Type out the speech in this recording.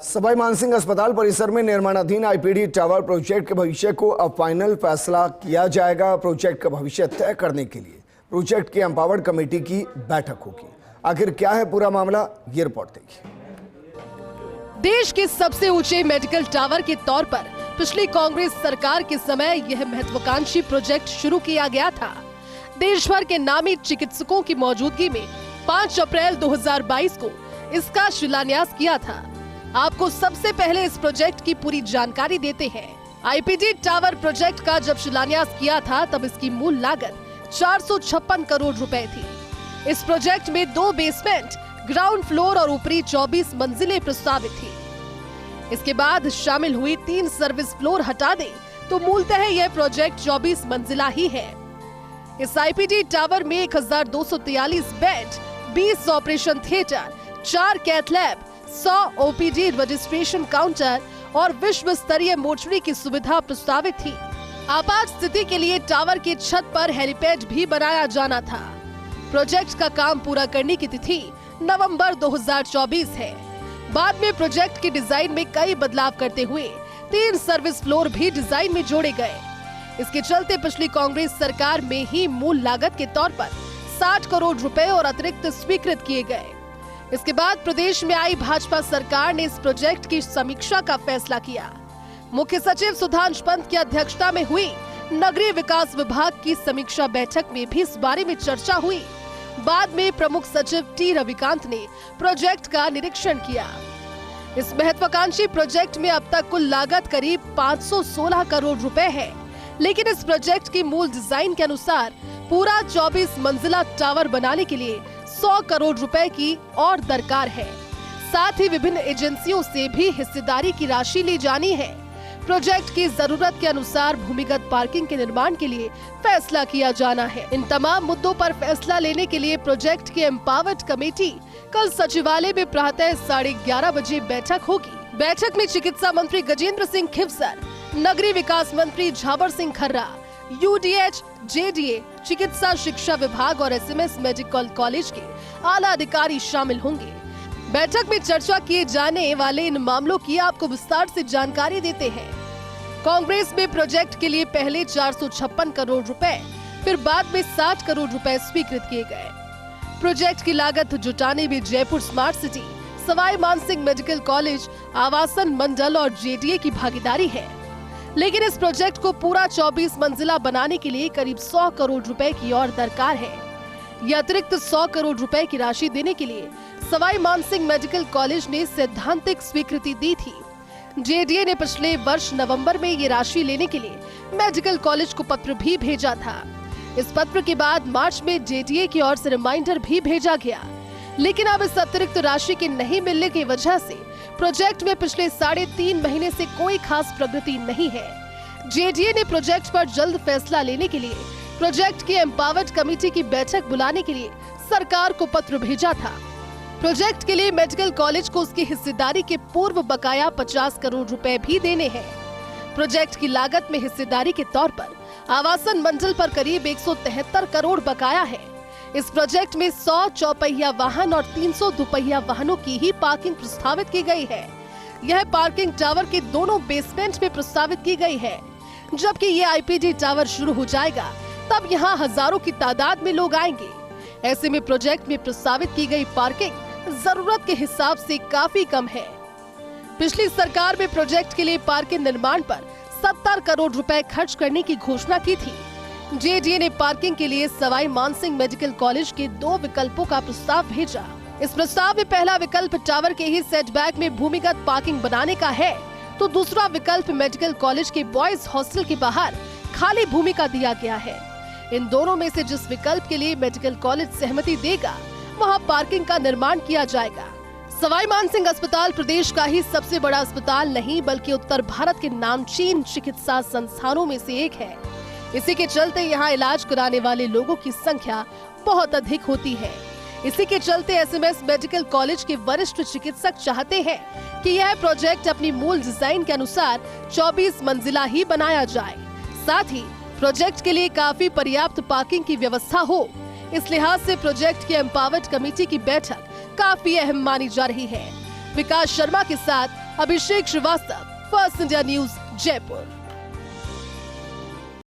सवाई मानसिंह अस्पताल परिसर में निर्माणाधीन आईपीडी टावर प्रोजेक्ट के भविष्य को अब फाइनल फैसला किया जाएगा। प्रोजेक्ट का भविष्य तय करने के लिए प्रोजेक्ट की एम्पावर्ड कमेटी की बैठक होगी। आखिर क्या है पूरा मामला, ये रिपोर्ट देखिए। देश के सबसे ऊंचे मेडिकल टावर के तौर पर पिछली कांग्रेस सरकार के समय यह महत्वाकांक्षी प्रोजेक्ट शुरू किया गया था। देश भर के नामी चिकित्सकों की मौजूदगी में 5 अप्रैल 2022 को इसका शिलान्यास किया था। आपको सबसे पहले इस प्रोजेक्ट की पूरी जानकारी देते हैं। आईपीडी टावर प्रोजेक्ट का जब शिलान्यास किया था तब इसकी मूल लागत 456 करोड़ रुपए थी। इस प्रोजेक्ट में 2 बेसमेंट, ग्राउंड फ्लोर और ऊपरी 24 मंजिलें प्रस्तावित थी। इसके बाद शामिल हुई 3 सर्विस फ्लोर हटा दें तो मूलतः यह प्रोजेक्ट 24 मंजिला ही है। इस आईपीडी टावर में 1243 bed, 20 operation theatre, 4 cath lab, 100 OPD registration counter और विश्व स्तरीय मोर्चरी की सुविधा प्रस्तावित थी। आपात स्थिति के लिए टावर की छत पर हेलीपैड भी बनाया जाना था। प्रोजेक्ट का काम पूरा करने की तिथि नवंबर 2024 है। बाद में प्रोजेक्ट के डिजाइन में कई बदलाव करते हुए 3 सर्विस फ्लोर भी डिजाइन में जोड़े गए। इसके चलते पिछली कांग्रेस सरकार में ही मूल लागत के तौर पर 60 करोड़ रुपए और अतिरिक्त स्वीकृत किए गए। इसके बाद प्रदेश में आई भाजपा सरकार ने इस प्रोजेक्ट की समीक्षा का फैसला किया। मुख्य सचिव सुधांशु पंत की अध्यक्षता में हुई नगरीय विकास विभाग की समीक्षा बैठक में भी इस बारे में चर्चा हुई। बाद में प्रमुख सचिव टी रविकांत ने प्रोजेक्ट का निरीक्षण किया। इस महत्वाकांक्षी प्रोजेक्ट में अब तक कुल लागत करीब 516 करोड़ रुपए है, लेकिन इस प्रोजेक्ट की मूल डिजाइन के अनुसार पूरा 24 मंजिला टावर बनाने के लिए 100 करोड़ रुपए की और दरकार है। साथ ही विभिन्न एजेंसियों से भी हिस्सेदारी की राशि ली जानी है। प्रोजेक्ट की जरूरत के अनुसार भूमिगत पार्किंग के निर्माण के लिए फैसला किया जाना है। इन तमाम मुद्दों पर फैसला लेने के लिए प्रोजेक्ट की एम्पावर्ड कमेटी कल सचिवालय में प्रातः 11:30 बजे बैठक होगी। बैठक में चिकित्सा मंत्री गजेंद्र सिंह खिवसर, नगरीय विकास मंत्री झावर सिंह खर्रा, यूडीएच, जेडीए, चिकित्सा शिक्षा विभाग और एसएमएस मेडिकल कॉलेज के आला अधिकारी शामिल होंगे। बैठक में चर्चा किए जाने वाले इन मामलों की आपको विस्तार से जानकारी देते हैं। कांग्रेस में प्रोजेक्ट के लिए पहले 456 करोड़ रुपए, फिर बाद में 60 करोड़ रुपए स्वीकृत किए गए। प्रोजेक्ट की लागत जुटाने में Jaipur smart city, Sawai Mansingh medical college, आवासन मंडल और जेडीए की भागीदारी है। लेकिन इस प्रोजेक्ट को पूरा 24 मंजिला बनाने के लिए करीब 100 करोड़ रुपए की और दरकार है। यह अतिरिक्त 100 करोड़ रुपए की राशि देने के लिए सवाई मानसिंह मेडिकल कॉलेज ने सैद्धांतिक स्वीकृति दी थी। जेडीए ने पिछले वर्ष नवंबर में ये राशि लेने के लिए मेडिकल कॉलेज को पत्र भी भेजा था। इस पत्र के बाद मार्च में जेडीए की ओर से रिमाइंडर भी भेजा गया, लेकिन अब इस अतिरिक्त राशि के नहीं मिलने की वजह से प्रोजेक्ट में पिछले 3.5 महीने से कोई खास प्रगति नहीं है। जेडीए ने प्रोजेक्ट पर जल्द फैसला लेने के लिए प्रोजेक्ट की एम्पावर्ड कमेटी की बैठक बुलाने के लिए सरकार को पत्र भेजा था। प्रोजेक्ट के लिए मेडिकल कॉलेज को उसकी हिस्सेदारी के पूर्व बकाया 50 करोड़ रुपए भी देने हैं। प्रोजेक्ट की लागत में हिस्सेदारी के तौर पर आवासन मंडल पर करीब 173 करोड़ बकाया है। इस प्रोजेक्ट में 100 चौपहिया वाहन और 300 दुपहिया वाहनों की ही पार्किंग प्रस्तावित की गई है। यह पार्किंग टावर के दोनों बेसमेंट में प्रस्तावित की गई है। जबकि ये आईपीडी टावर शुरू हो जाएगा तब यहाँ हजारों की तादाद में लोग आएंगे। ऐसे में प्रोजेक्ट में प्रस्तावित की गई पार्किंग जरूरत के हिसाब से काफी कम है। पिछली सरकार में प्रोजेक्ट के लिए पार्क के निर्माण पर 70 करोड़ रुपए खर्च करने की घोषणा की थी। जेडीए ने पार्किंग के लिए सवाई मानसिंह मेडिकल कॉलेज के 2 विकल्पों का प्रस्ताव भेजा। इस प्रस्ताव में पहला विकल्प टावर के ही सेटबैक में भूमिगत पार्किंग बनाने का है, तो दूसरा विकल्प मेडिकल कॉलेज के बॉयज हॉस्टल के बाहर खाली भूमि का दिया गया है। इन दोनों में से जिस विकल्प के लिए मेडिकल कॉलेज सहमति देगा वहां पार्किंग का निर्माण किया जाएगा। सवाई मानसिंह अस्पताल प्रदेश का ही सबसे बड़ा अस्पताल नहीं बल्कि उत्तर भारत के नामचीन चिकित्सा संस्थानों में से एक है। इसी के चलते यहाँ इलाज कराने वाले लोगों की संख्या बहुत अधिक होती है। इसी के चलते एसएमएस मेडिकल कॉलेज के वरिष्ठ चिकित्सक चाहते हैं कि यह प्रोजेक्ट अपनी मूल डिजाइन के अनुसार 24 मंजिला ही बनाया जाए। साथ ही प्रोजेक्ट के लिए काफी पर्याप्त पार्किंग की व्यवस्था हो। इस लिहाज से प्रोजेक्ट की एम्पावर्ड कमेटी की बैठक काफी अहम मानी जा रही है। विकास शर्मा के साथ Abhishek Srivastava, first India news, Jaipur.